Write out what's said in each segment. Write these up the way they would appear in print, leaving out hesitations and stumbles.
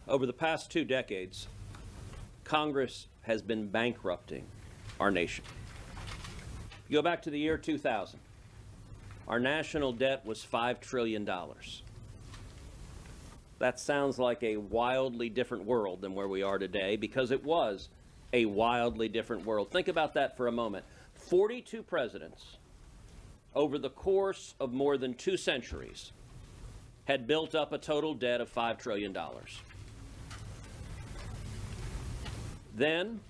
Over the past 2 decades, Congress has been bankrupting our nation. If you go back to the year 2000, our national debt was $5 trillion. That sounds like a wildly different world than where we are today, because it was a wildly different world. Think about that for a moment. 42 presidents over the course of more than 2 centuries had built up a total debt of $5 trillion. Then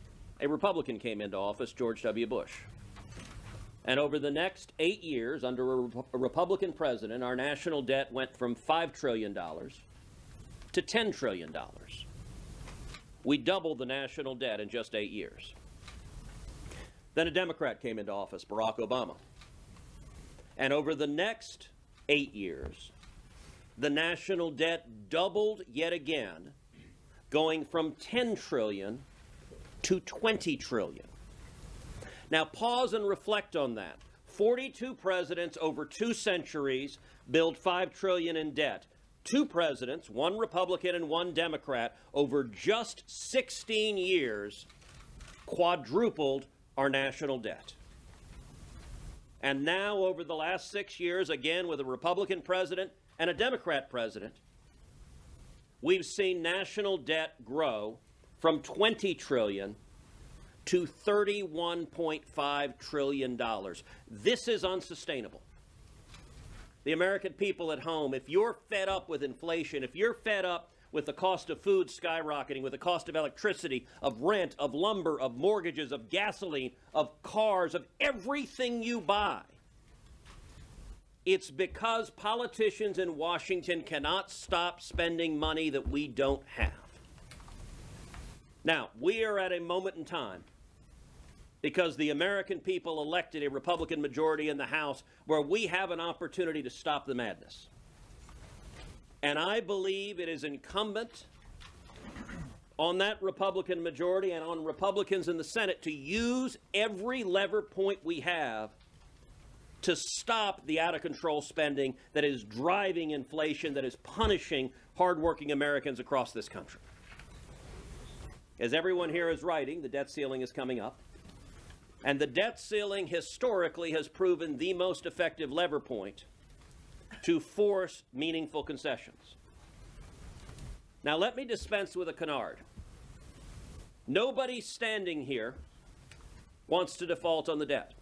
a Republican came into office, George W. Bush. And over the next 8 years, under a Republican president, our national debt went from $5 trillion to $10 trillion. We doubled the national debt in just 8 years. Then a Democrat came into office, Barack Obama. And over the next 8 years, the national debt doubled yet again, going from $10 trillion to $20 trillion. Now pause and reflect on that. 42 presidents over 2 centuries build $5 trillion in debt. 2 presidents, 1 Republican and 1 Democrat, over just 16 years, quadrupled our national debt. And now, over the last 6 years, again with a Republican president and a Democrat president, we've seen national debt grow from $20 trillion to $31.5 trillion. This is unsustainable. The American people at home, if you're fed up with inflation, if you're fed up with the cost of food skyrocketing, with the cost of electricity, of rent, of lumber, of mortgages, of gasoline, of cars, of everything you buy, it's because politicians in Washington cannot stop spending money that we don't have. Now, we are at a moment in time because the American people elected a Republican majority in the House where we have an opportunity to stop the madness. And I believe it is incumbent on that Republican majority and on Republicans in the Senate to use every lever point we have to stop the out-of-control spending that is driving inflation, that is punishing hardworking Americans across this country. As everyone here is writing, the debt ceiling is coming up. And the debt ceiling historically has proven the most effective lever point to force meaningful concessions. Now let me dispense with a canard. Nobody standing here wants to default on the debt.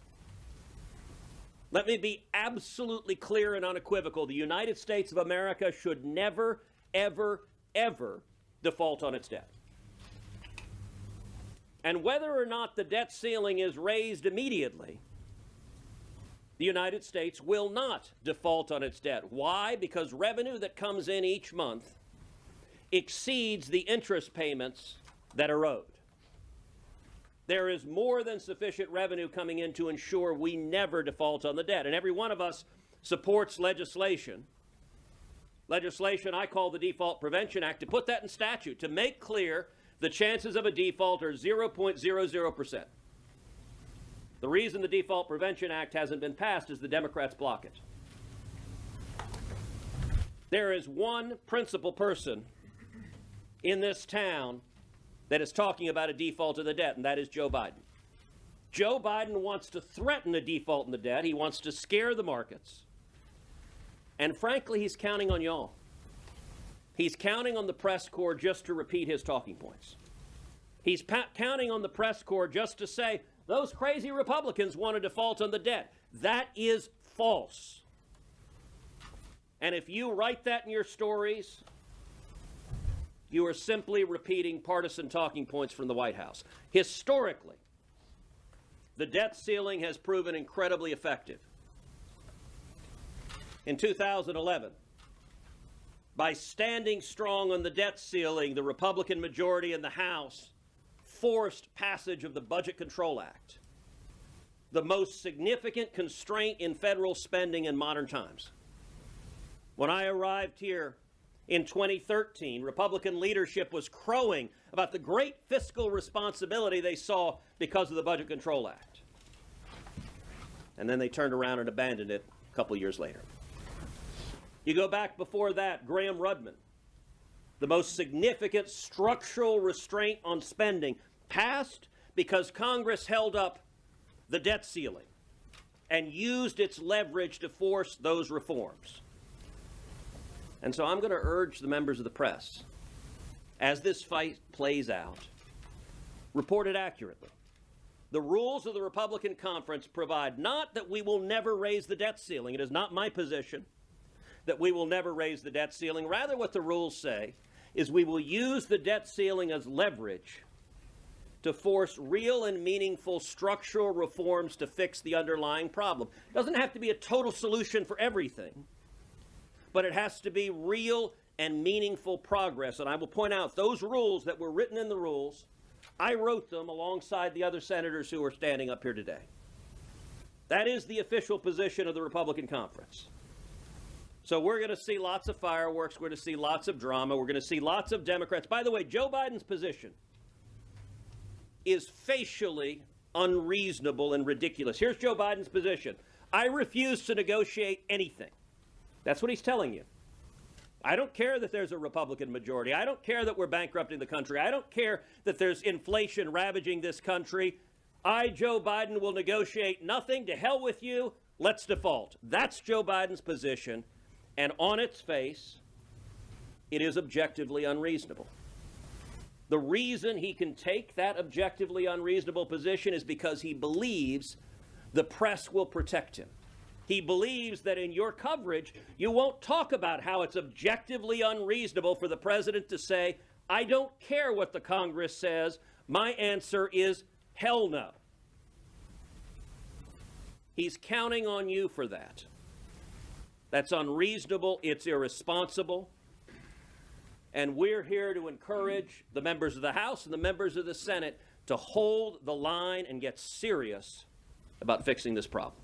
Let me be absolutely clear and unequivocal. The United States of America should never, ever, ever default on its debt. And whether or not the debt ceiling is raised immediately, the United States will not default on its debt. Why? Because revenue that comes in each month exceeds the interest payments that are owed. There is more than sufficient revenue coming in to ensure we never default on the debt. And every one of us supports legislation I call the Default Prevention Act, to put that in statute, to make clear the chances of a default are 0.00%. The reason the Default Prevention Act hasn't been passed is the Democrats block it. There is one principal person in this town that is talking about a default of the debt, and that is Joe Biden. Joe Biden wants to threaten a default in the debt. He wants to scare the markets. And frankly, he's counting on y'all. He's counting on the press corps just to repeat his talking points. He's counting on the press corps just to say, those crazy Republicans want to default on the debt. That is false. And if you write that in your stories, you are simply repeating partisan talking points from the White House. Historically, the debt ceiling has proven incredibly effective. In 2011, by standing strong on the debt ceiling, the Republican majority in the House forced passage of the Budget Control Act, the most significant constraint in federal spending in modern times. When I arrived here in 2013, Republican leadership was crowing about the great fiscal responsibility they saw because of the Budget Control Act. And then they turned around and abandoned it a couple years later. You go back before that, Graham Rudman the most significant structural restraint on spending, passed because Congress held up the debt ceiling and used its leverage to force those reforms. And so I'm going to urge the members of the press, as this fight plays out, report it accurately. The rules of the Republican conference provide not that we will never raise the debt ceiling. It is not my position that we will never raise the debt ceiling. Rather, what the rules say is we will use the debt ceiling as leverage to force real and meaningful structural reforms to fix the underlying problem. It doesn't have to be a total solution for everything, but it has to be real and meaningful progress. And I will point out those rules that were written in the rules, I wrote them alongside the other senators who are standing up here today. That is the official position of the Republican conference. So we're going to see lots of fireworks. We're going to see lots of drama. We're going to see lots of Democrats. By the way, Joe Biden's position is facially unreasonable and ridiculous. Here's Joe Biden's position. I refuse to negotiate anything. That's what he's telling you. I don't care that there's a Republican majority. I don't care that we're bankrupting the country. I don't care that there's inflation ravaging this country. I, Joe Biden, will negotiate nothing. To hell with you. Let's default. That's Joe Biden's position. And on its face, it is objectively unreasonable. The reason he can take that objectively unreasonable position is because he believes the press will protect him. He believes that in your coverage, you won't talk about how it's objectively unreasonable for the president to say, I don't care what the Congress says. My answer is hell no. He's counting on you for that. That's unreasonable. It's irresponsible. And we're here to encourage the members of the House and the members of the Senate to hold the line and get serious about fixing this problem.